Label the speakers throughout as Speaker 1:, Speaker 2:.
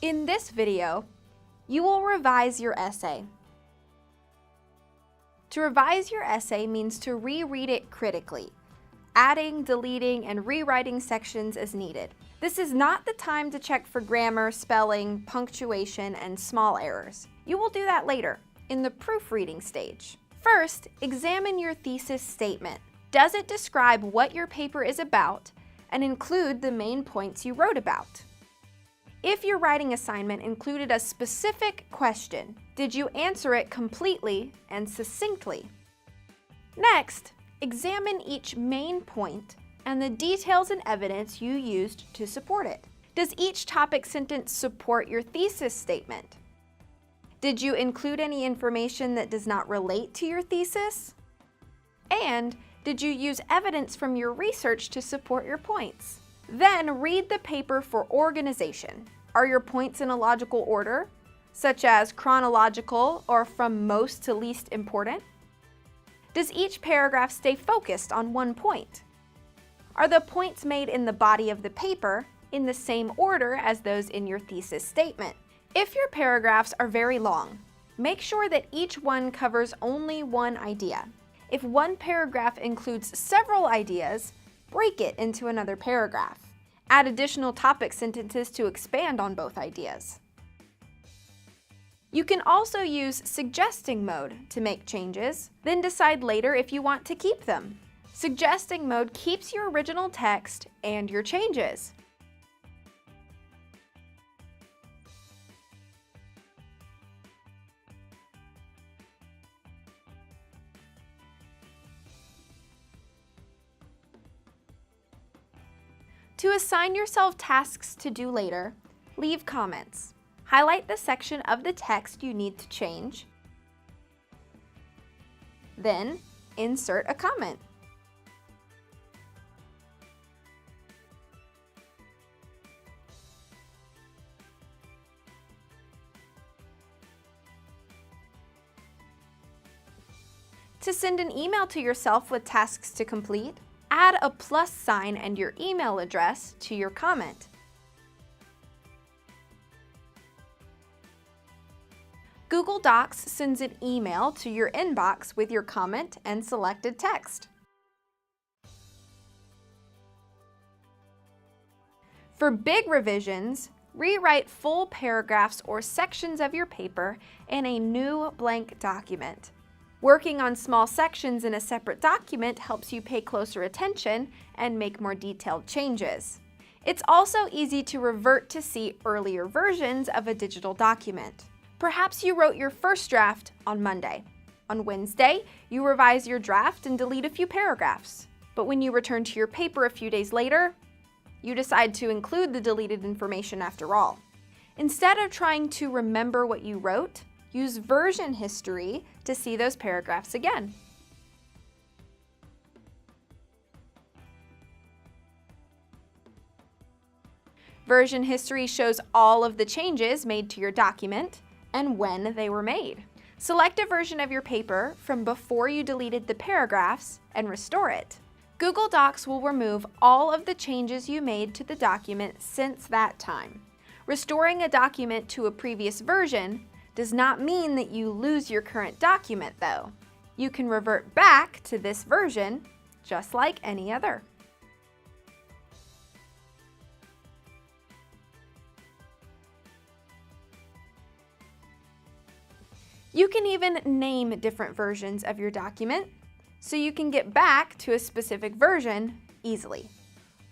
Speaker 1: In this video, you will revise your essay. To revise your essay means to reread it critically, adding, deleting, and rewriting sections as needed. This is not the time to check for grammar, spelling, punctuation, and small errors. You will do that later, in the proofreading stage. First, examine your thesis statement. Does it describe what your paper is about and include the main points you wrote about? If your writing assignment included a specific question, did you answer it completely and succinctly? Next, examine each main point and the details and evidence you used to support it. Does each topic sentence support your thesis statement? Did you include any information that does not relate to your thesis? And did you use evidence from your research to support your points? Then read the paper for organization. Are your points in a logical order, such as chronological or from most to least important? Does each paragraph stay focused on one point? Are the points made in the body of the paper in the same order as those in your thesis statement? If your paragraphs are very long, make sure that each one covers only one idea. If one paragraph includes several ideas, break it into another paragraph. Add additional topic sentences to expand on both ideas. You can also use suggesting mode to make changes, then decide later if you want to keep them. Suggesting mode keeps your original text and your changes. To assign yourself tasks to do later, leave comments. Highlight the section of the text you need to change. Then, insert a comment. To send an email to yourself with tasks to complete, add a plus sign and your email address to your comment. Google Docs sends an email to your inbox with your comment and selected text. For big revisions, rewrite full paragraphs or sections of your paper in a new blank document. Working on small sections in a separate document helps you pay closer attention and make more detailed changes. It's also easy to revert to see earlier versions of a digital document. Perhaps you wrote your first draft on Monday. On Wednesday, you revise your draft and delete a few paragraphs. But when you return to your paper a few days later, you decide to include the deleted information after all. Instead of trying to remember what you wrote, use version history to see those paragraphs again. Version history shows all of the changes made to your document and when they were made. Select a version of your paper from before you deleted the paragraphs and restore it. Google Docs will remove all of the changes you made to the document since that time. Restoring a document to a previous version does not mean that you lose your current document, though. You can revert back to this version just like any other. You can even name different versions of your document so you can get back to a specific version easily.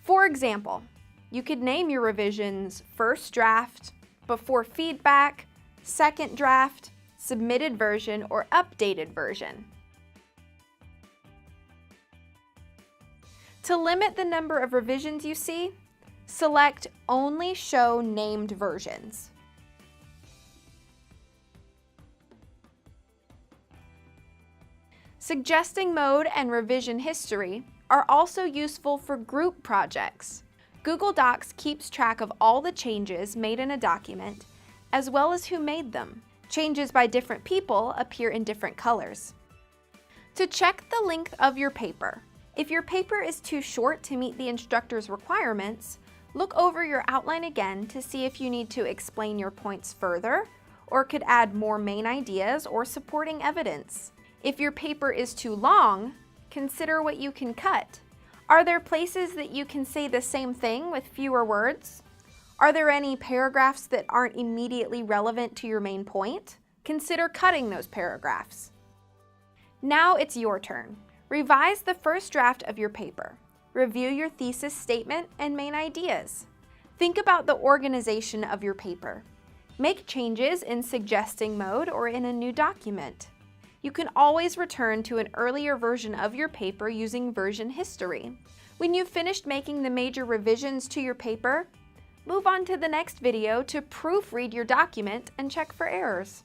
Speaker 1: For example, you could name your revisions first draft, before feedback, second draft, submitted version, or updated version. To limit the number of revisions you see, select Only Show Named Versions. Suggesting mode and revision history are also useful for group projects. Google Docs keeps track of all the changes made in a document, as well as who made them. Changes by different people appear in different colors. To check the length of your paper, if your paper is too short to meet the instructor's requirements, Look over your outline again to see if you need to explain your points further or could add more main ideas or supporting evidence. If your paper is too long, consider what you can cut. Are there places that you can say the same thing with fewer words? Are there any paragraphs that aren't immediately relevant to your main point? Consider cutting those paragraphs. Now it's your turn. Revise the first draft of your paper. Review your thesis statement and main ideas. Think about the organization of your paper. Make changes in suggesting mode or in a new document. You can always return to an earlier version of your paper using version history. When you've finished making the major revisions to your paper, move on to the next video to proofread your document and check for errors.